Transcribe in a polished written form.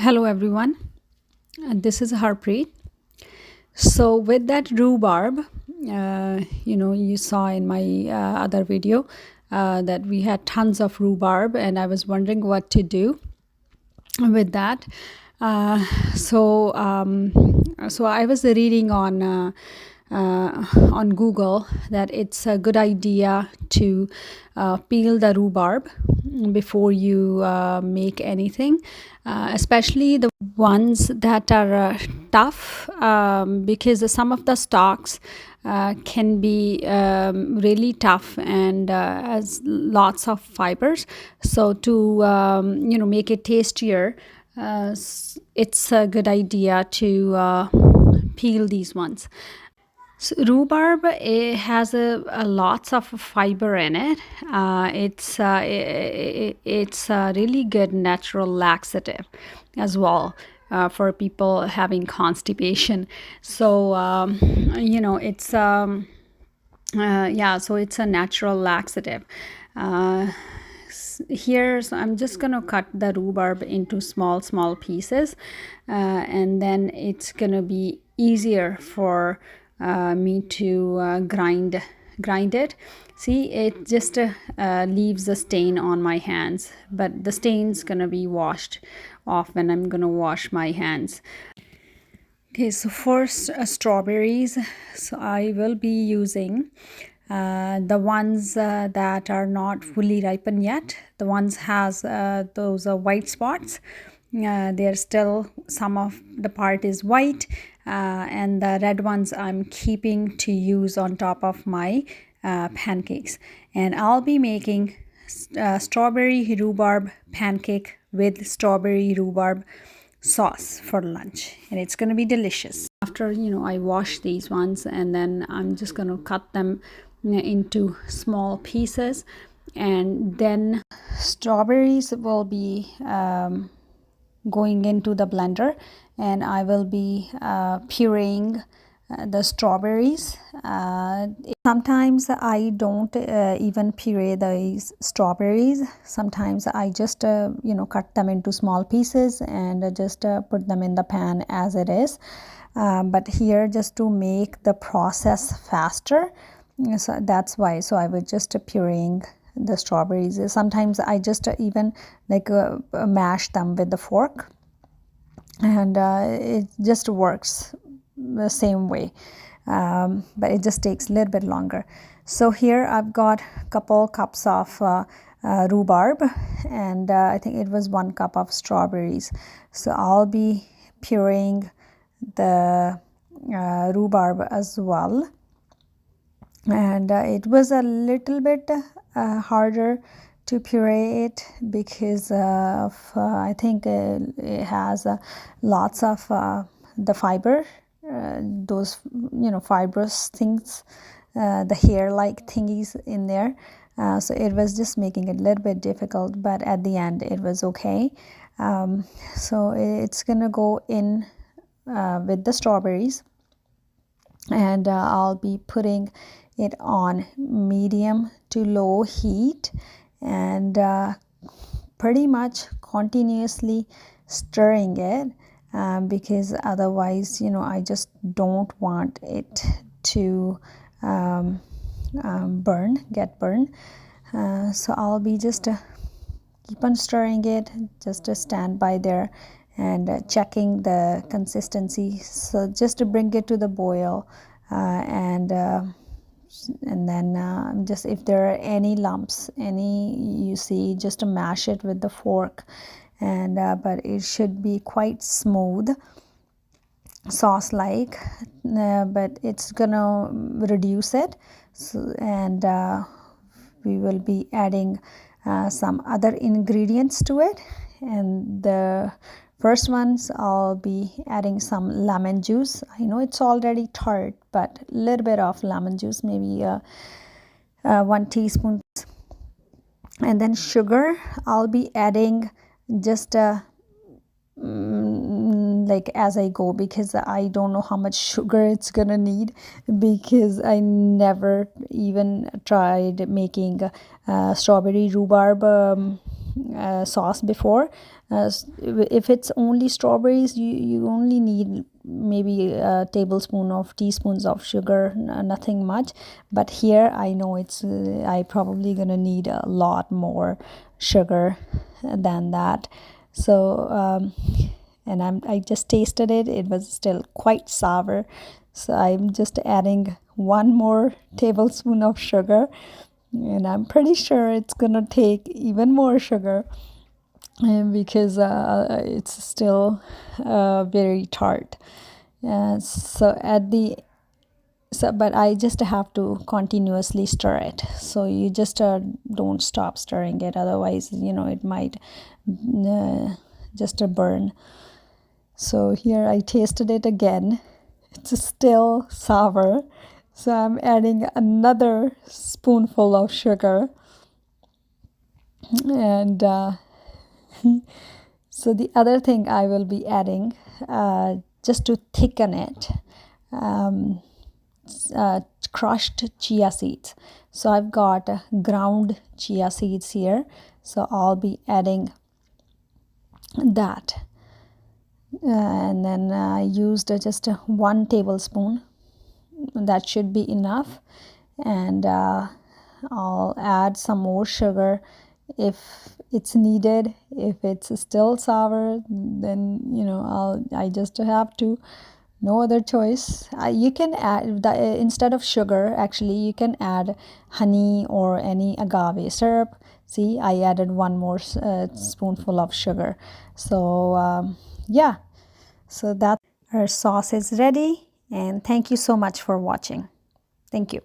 Hello everyone, this is Harpreet. So with that rhubarb, you saw in my other video that we had tons of rhubarb, and I was wondering what to do with that. Uh, so um, so I was reading on Google that it's a good idea to peel the rhubarb before you make anything, especially the ones that are tough, because some of the stalks can be really tough and has lots of fibers. So to make it tastier, it's a good idea to peel these ones. So rhubarb has a lots of fiber in it. It's a really good natural laxative as well for people having constipation. So it's so it's a natural laxative. Uh, Here, so I'm just gonna cut the rhubarb into small pieces, and then it's gonna be easier for me to grind it. See, it just leaves a stain on my hands, but the stain's gonna be washed off when I'm gonna wash my hands. Okay, so first strawberries. So I will be using the ones that are not fully ripened yet. The ones has those white spots. They're still, some of the part is white, and the red ones I'm keeping to use on top of my pancakes. And I'll be making strawberry rhubarb pancake with strawberry rhubarb sauce for lunch, and it's going to be delicious. After I wash these ones, and then I'm just going to cut them into small pieces, and then strawberries will be going into the blender, and I will be pureeing the strawberries. Sometimes I don't even puree these strawberries. Sometimes I just cut them into small pieces and just put them in the pan as it is. But here, just to make the process faster, so that's why. So I was just pureeing the strawberries. Sometimes I just even mash them with the fork, and it just works the same way, but it just takes a little bit longer. So here I've got a couple cups of rhubarb, and I think it was 1 cup of strawberries. So I'll be pureeing the rhubarb as well, and it was a little bit harder to puree it because of I think it has lots of the fiber, those fibrous things, the hair like thingies in there. So it was just making it a little bit difficult, but at the end it was okay. So it's gonna go in with the strawberries, and I'll be putting it on medium to low heat, and pretty much continuously stirring it, because otherwise I just don't want it to get burned. So I'll be just keep on stirring it, just to stand by there and checking the consistency, so just to bring it to the boil, and then just if there are any lumps, you see, just to mash it with the fork, and but it should be quite smooth sauce like, but it's gonna reduce it. So, and we will be adding some other ingredients to it, and the first ones, I'll be adding some lemon juice. I know it's already tart, but a little bit of lemon juice, maybe 1 teaspoon. And then sugar, I'll be adding just like as I go, because I don't know how much sugar it's gonna need, because I never even tried making strawberry rhubarb sauce before. If it's only strawberries, you only need maybe a teaspoons of sugar, nothing much. But here I know I probably gonna need a lot more sugar than that. So and I just tasted it. It was still quite sour, so I'm just adding one more tablespoon of sugar, and I'm pretty sure it's gonna take even more sugar because it's still very tart. But I just have to continuously stir it. So you just don't stop stirring it, otherwise it might just burn. So here I tasted it again. It's still sour. So I'm adding another spoonful of sugar. And so the other thing I will be adding, just to thicken it, crushed chia seeds. So I've got ground chia seeds here. So I'll be adding that. And then I used just 1 tablespoon. That should be enough. And I'll add some more sugar if it's needed. If it's still sour, then I just have to, no other choice. You can add instead of sugar, actually you can add honey or any agave syrup. See, I added 1 more spoonful of sugar. So yeah, so that our sauce is ready, and thank you so much for watching. Thank you.